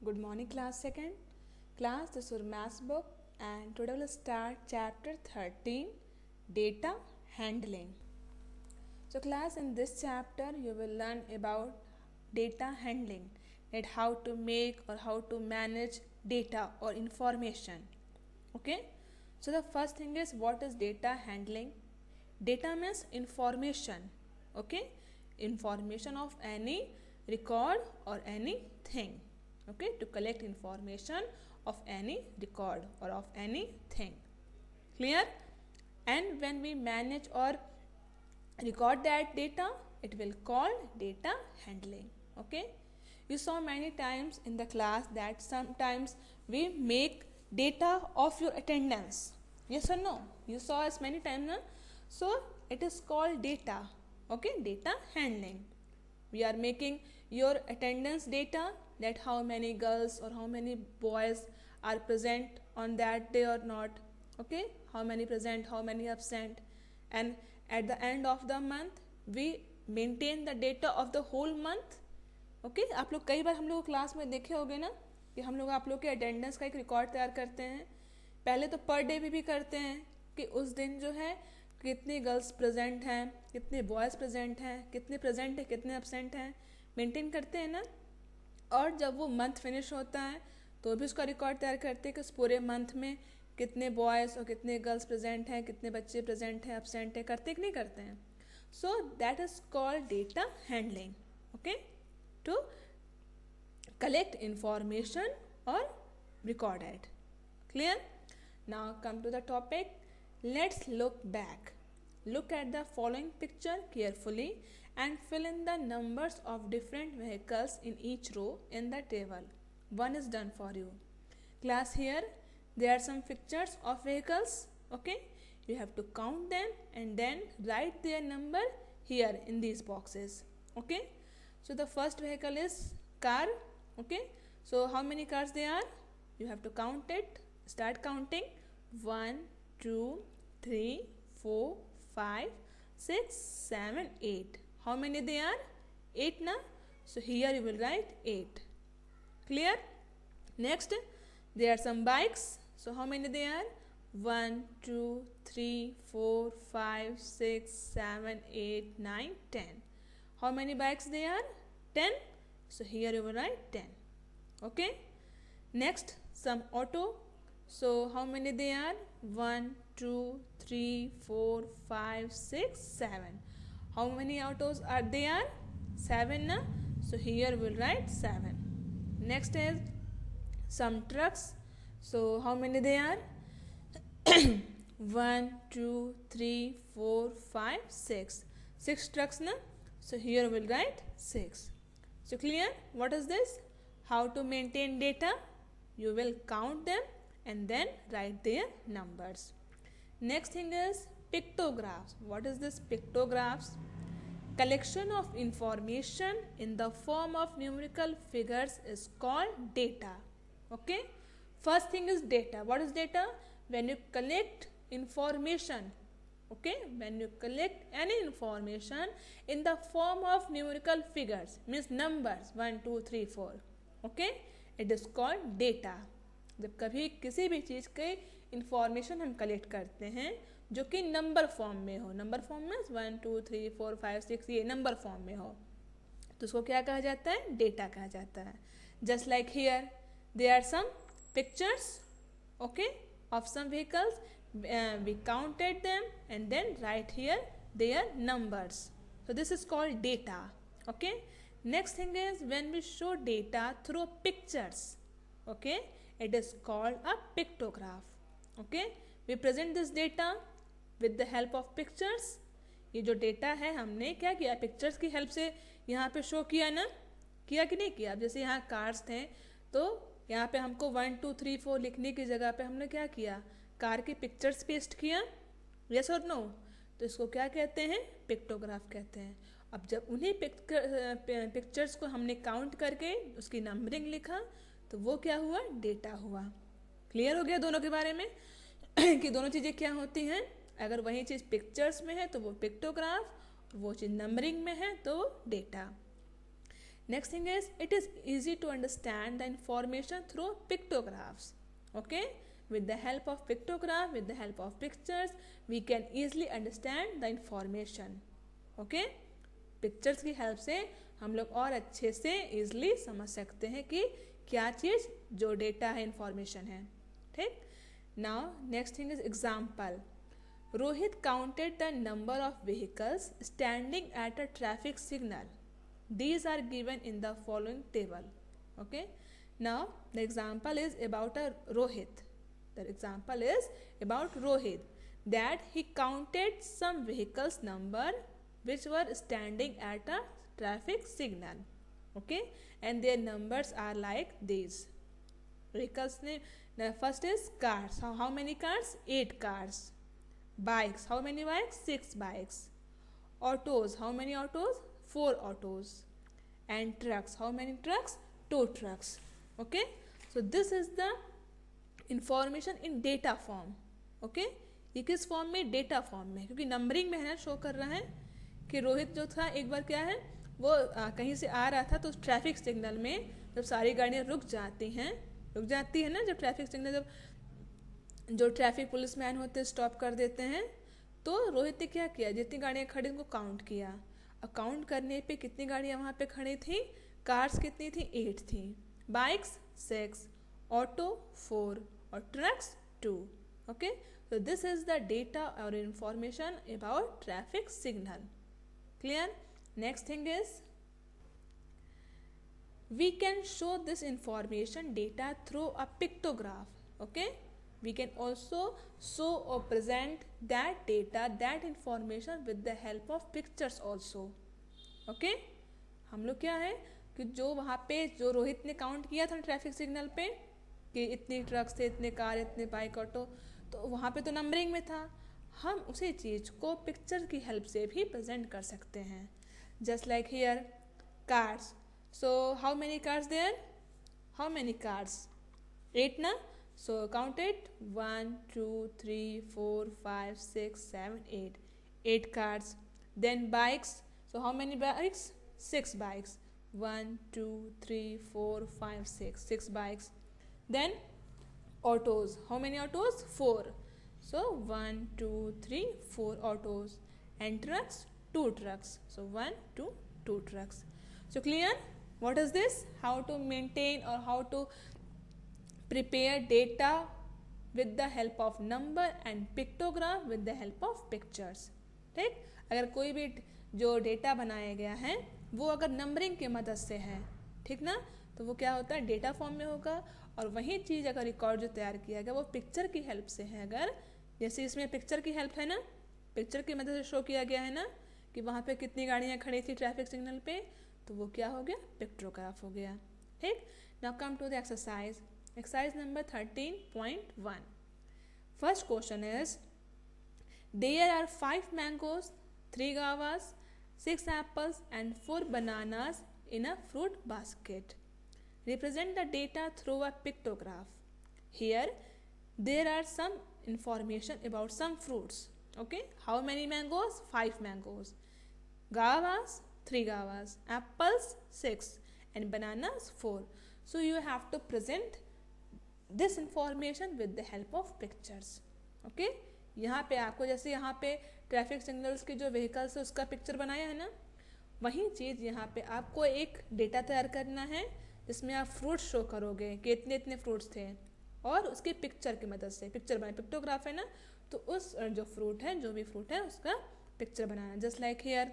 Good morning, class second. Class, this is your maths book, and today we'll start chapter 13, data handling. So, class, in this chapter, you will learn about data handling, that how to make or how to manage data or information. Okay. So, the first thing is, what is data handling? Data means information. Okay, information of any record or anything. Okay, to collect information of any record or of anything. Clear? And when we manage or record that data, it will call data handling. Okay, you saw many times in the class that sometimes we make data of your attendance. Yes or no? You saw us many times, na? So it is called data. Okay, data handling. We are making your attendance data, that how many girls or how many boys are present on that day or not. Okay, how many present, how many absent, and at the end of the month we maintain the data of the whole month. Okay आप लोग कई बार हम लोग class में देखे होंगे ना कि हम लोग आप लोग के अटेंडेंस का एक रिकॉर्ड तैयार करते हैं. पहले तो पर डे भी करते हैं कि उस दिन जो है कितने गर्ल्स प्रेजेंट हैं, कितने बॉयज़ प्रेजेंट हैं, कितने प्रेजेंट हैं, कितने एब्सेंट हैं, मेंटेन करते हैं ना. और जब वो मंथ फिनिश होता है तो भी उसका रिकॉर्ड तैयार करते हैं कि उस पूरे मंथ में कितने बॉयज़ और कितने गर्ल्स प्रेजेंट हैं, कितने बच्चे प्रेजेंट हैं, एब्सेंट हैं, करते कि नहीं करते हैं. So that is called data handling. Okay, to collect information or record it. Clear? Now come to the topic. Let's look back. Look at the following picture carefully and fill in the numbers of different vehicles in each row in the table. One is done for you. Class, here there are some pictures of vehicles. Okay, you have to count them and then write their number here in these boxes. Okay, so the first vehicle is car. Okay, so how many cars they are? You have to count it. Start counting. 1, 2, 3, 4, 5, 6, 7, 8. How many they are? 8 na? So here you will write 8. Clear? Next, there are some bikes. So how many they are? 1, 2, 3, 4, 5, 6, 7, 8, 9, 10. How many bikes they are? 10. So here you will write 10. Okay. Next, some auto. So how many they are? 1, 2, 3, 4, 5, 6, 7. How many autos are there? 7 na? So here we will write 7. Next is some trucks. So how many they are? 1, 2, 3, 4, 5, 6. 6 trucks na? So here we will write 6. So clear? What is this? How to maintain data? You will count them and then write their numbers. Next thing is pictographs. What is this pictographs? Collection of information in the form of numerical figures is called data. Okay? First thing is data. What is data? When you collect information. Okay, when you collect any information in the form of numerical figures, means numbers 1, 2, 3, 4. Okay, it is called data. जब कभी किसी भी चीज़ के information हम collect करते हैं जो कि नंबर फॉर्म में हो, नंबर फॉर्म में 1, 2, 3, 4, 5, 6 ये नंबर फॉर्म में हो, तो उसको क्या कहा जाता है? डेटा कहा जाता है. Just like here there are some pictures, okay, of some vehicles. We counted them and then write here their numbers. So this is called data. Okay, next thing is when we show data through pictures. Okay, it is called a pictograph. Okay, we present this data with the help of pictures. ये जो data है हमने क्या किया? Pictures की help से यहाँ पे शो किया ना, किया कि नहीं किया? अब जैसे यहाँ कार्स थे तो यहाँ पे हमको 1, 2, 3, 4 लिखने की जगह पे हमने क्या किया? कार की पिक्चर्स पेस्ट किया. यस और नो? तो इसको क्या कहते हैं? पिक्टोग्राफ कहते हैं. अब जब उन्हीं पिक्चर्स को हमने काउंट करके उसकी नंबरिंग लिखा तो वो क्या हुआ? डेटा हुआ. क्लियर हो गया दोनों के बारे में कि दोनों चीज़ें क्या होती हैं? अगर वही चीज़ पिक्चर्स में है तो वो पिक्टोग्राफ, वो चीज़ नंबरिंग में है तो data. Next thing is, it is easy to understand the information through pictographs. Okay, with the help of pictograph, with the help of pictures, we can easily understand the information. Okay, pictures की help से हम लोग और अच्छे से easily समझ सकते हैं कि क्या चीज़ जो डेटा है, इंफॉर्मेशन है. ठीक. Now next thing is example. Rohit counted the number of vehicles standing at a traffic signal. These are given in the following table. Okay. Now the example is about a Rohit. The example is about Rohit, that he counted some vehicles number which were standing at a traffic signal. Okay, and their numbers are like these. Vehicles name, first is cars. How many cars? 8 cars. Bikes, how many bikes? 6 bikes. Autos, how many autos? 4 autos. And trucks, how many trucks? 2 trucks. Okay, so this is the information in data form. Okay, ये किस form में? Data form में, क्योंकि numbering में है ना, show कर रहा है कि रोहित जो था एक बार क्या है, वो कहीं से आ रहा था, तो ट्रैफिक सिग्नल में जब सारी गाड़ियाँ रुक जाती है ना, जब ट्रैफिक सिग्नल, जब जो ट्रैफिक पुलिस मैन होते हैं स्टॉप कर देते हैं, तो रोहित ने क्या किया, जितनी गाड़ियाँ खड़ी उनको काउंट किया. और काउंट करने पे कितनी गाड़ियाँ वहाँ पे खड़ी थी? कार्स कितनी थी? 8 थी. बाइक्स 6, ऑटो 4 और trucks 2. Okay, so this is the data or information about traffic signal. Clear? Next thing is, we can show this information data through a pictograph. Okay, we can also show or present that data, that information with the help of pictures also. Okay, हम लोग क्या है कि जो वहाँ पे जो रोहित ने काउंट किया था ट्रैफिक सिग्नल पे कि इतनी ट्रक्स थे, इतने कार, इतने बाइक, ऑटो, तो वहाँ पे तो नंबरिंग में था. हम उसी चीज़ को पिक्चर की हेल्प से भी प्रेजेंट कर सकते हैं. Just like here cars. So how many cars there? How many cars? 8 ना. So count it. 1 2 3 4 5 6 7 8. 8 cars. Then bikes. So how many bikes? 6 bikes. 1 2 3 4 5 6 bikes. Then autos, how many autos? 4. So 1 2 3 4 autos. And trucks, 2 trucks. So 1 2 2 trucks. So clear? What is this? How to maintain or how to prepare data with the help of number and pictograph with the help of pictures. ठीक, अगर कोई भी जो data बनाया गया है वो अगर नंबरिंग की मदद से है, ठीक ना, तो वो क्या होता है? डेटा फॉर्म में होगा. और वही चीज़ अगर रिकॉर्ड जो तैयार किया गया वो पिक्चर की हेल्प से है, अगर जैसे इसमें पिक्चर की हेल्प है ना, पिक्चर की मदद से शो किया गया है ना कि वहाँ पे कितनी गाड़ियाँ खड़ी थी ट्रैफिक सिग्नल पे, तो वो क्या हो गया? पिक्टोग्राफ हो गया. ठीक. Now come to the exercise. Exercise number 13.1. First question is, there are 5 mangoes, 3 guavas, 6 apples and 4 bananas in a fruit basket. Represent the data through a pictograph. Here there are some information about some fruits. Okay, how many mangoes? 5 mangoes. Guavas, 3 guavas. Apples, 6. And bananas, 4. So you have to present this information with the help of pictures. Okay, यहाँ पे आपको जैसे यहाँ पे traffic signals के जो vehicles है उसका पिक्चर बनाया है ना, वही चीज़ यहाँ पे आपको एक डेटा तैयार करना है जिसमें आप फ्रूट्स शो करोगे कि इतने इतने फ्रूट्स थे, और उसके पिक्चर की मदद से पिक्चर बनाए. पिक्टोग्राफ है ना, तो उस जो फ्रूट है, जो भी फ्रूट है उसका पिक्चर बनाना. Just like here,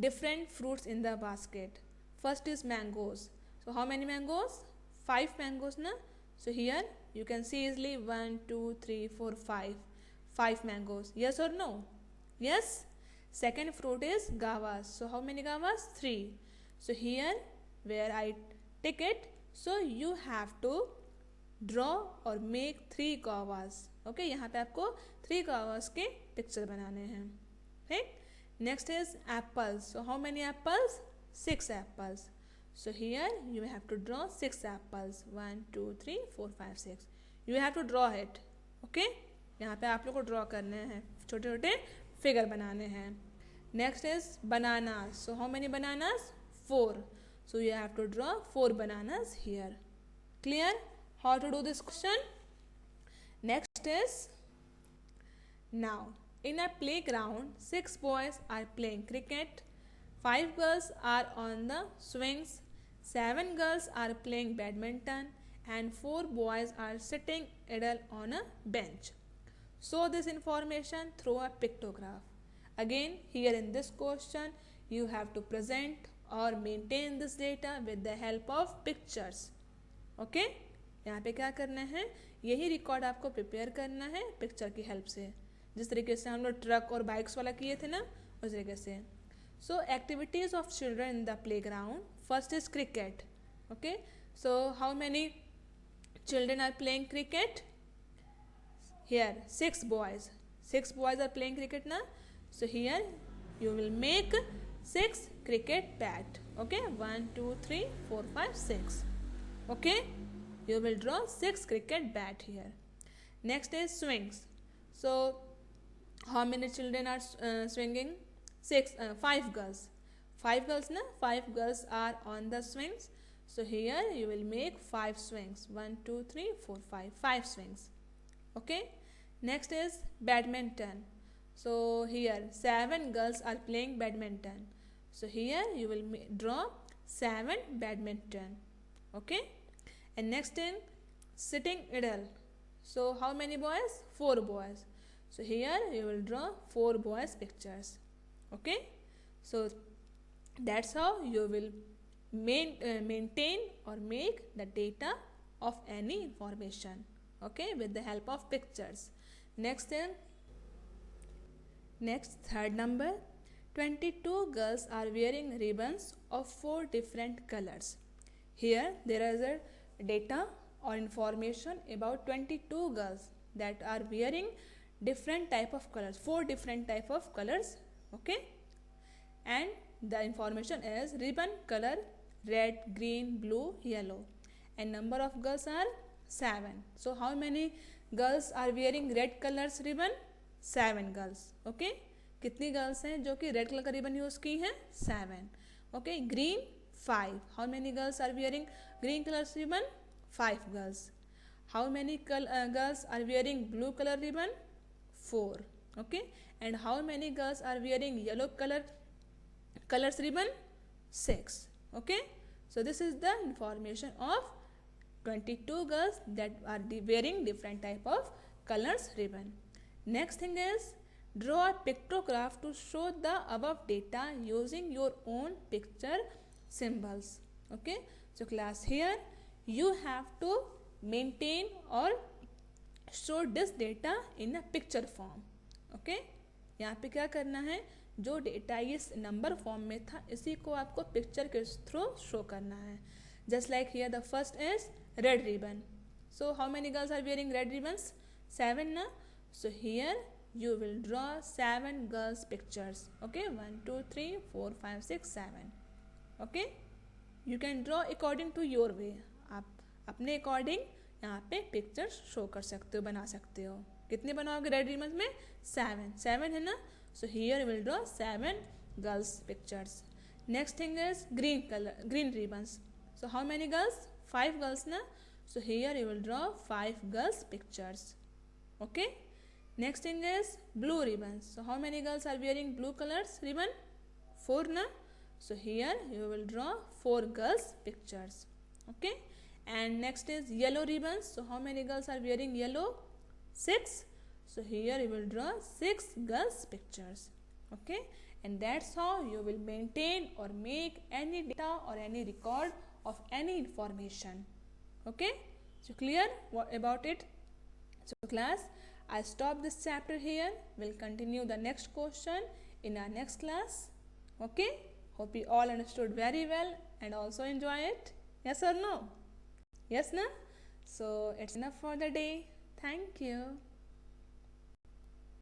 different fruits in the basket. First is mangoes. So how many mangoes? 5 mangoes ना. So here you can see easily 1 2 3 4 5 mangoes. Yes or no? Yes. Second fruit is guavas. So how many guavas? 3. So here where I tick it, so you have to draw or make 3 guavas. Okay, यहाँ पे आपको 3 guavas के picture बनाने हैं. ठीक. Next is apples. So how many apples? 6 apples. So here you have to draw 6 apples. 1 2 3 4 5 6. You have to draw it. Okay, यहाँ पे आप लोग को ड्रॉ करने हैं, छोटे छोटे फिगर बनाने हैं. Next is bananas. So how many bananas? 4. So you have to draw 4 bananas here. Clear how to do this question? Next is, now in a playground 6 boys are playing cricket, 5 girls are on the swings, 7 girls are playing badminton, and 4 boys are sitting idle on a bench. Show this information through a pictograph. Again, here in this question, you have to present or maintain this data with the help of pictures. Okay यहाँ पे क्या करना है, यही record आपको prepare करना है picture की हेल्प से, जिस तरीके से हम लोग ट्रक और बाइक्स वाला किए थे ना, उस तरीके से. So activities of children in the playground. First is cricket. Okay, so how many children are playing cricket? Here 6 boys. 6 boys are playing cricket now. So here you will make 6 cricket bat. Okay, 1 2 3 4 5 6. Okay, you will draw 6 cricket bat here. Next is swings. So how many children are swinging? 5 girls. 5 girls na, 5 girls are on the swings. So here you will make 5 swings. 1 2 3 4 5 swings. Okay, next is badminton. So here 7 girls are playing badminton. So here you will draw 7 badminton. Okay, and next thing, sitting idle. So how many boys? 4 boys. So here you will draw 4 boys pictures. Okay, so that's how you will maintain or make the data of any information. Okay, with the help of pictures. Next third number, 22 girls are wearing ribbons of 4 different colors. Here there is a data or information about 22 girls that are wearing different type of colors, 4 different type of colors. Okay, and the information is ribbon color red, green, blue, yellow, and number of girls are 7. So how many girls are wearing red colors ribbon? 7 girls. Okay, कितनी girls हैं जो कि red colour का ribbon use की हैं? 7. Okay, green 5. How many girls are wearing green colour ribbon? 5 girls. How many girls are wearing blue colour ribbon? 4. Okay, and how many girls are wearing yellow colors ribbon? 6. Okay, so this is the information of 22 girls that are wearing different type of colors ribbon. Next thing is, draw a pictograph to show the above data using your own picture symbols. Okay, so class, here you have to maintain or show this data in a picture form. Okay, यहाँ पे क्या करना है, जो data इस number form में था इसी को आपको पिक्चर के थ्रू शो करना है. Just like here the first is red ribbon. So how many girls are wearing red ribbons? 7 na. So here you will draw 7 girls pictures. Okay, 1 2 3 4 5 6 7. Okay, you can draw according to your way. आप अपने according यहाँ पे pictures show कर सकते हो, बना सकते हो. कितने बनाओगे रेड रिबन्स में? 7 है ना. So here you will draw 7 girls pictures. Next thing is green ribbons. So how many girls? 5 girls na. So here you will draw 5 girls pictures. Okay, next thing is blue ribbons. So how many girls are wearing blue colors ribbon? 4 na. So here you will draw 4 girls pictures. Okay, and next is yellow ribbons. So how many girls are wearing yellow? 6. So here you will draw 6 girls pictures. Okay, and that's how you will maintain or make any data or any record of any information. Okay, so clear what about it? So class, I stop this chapter here. We'll continue the next question in our next class. Okay, hope you all understood very well and also enjoy it. Yes or no? Yes na? So it's enough for the day. Thank you.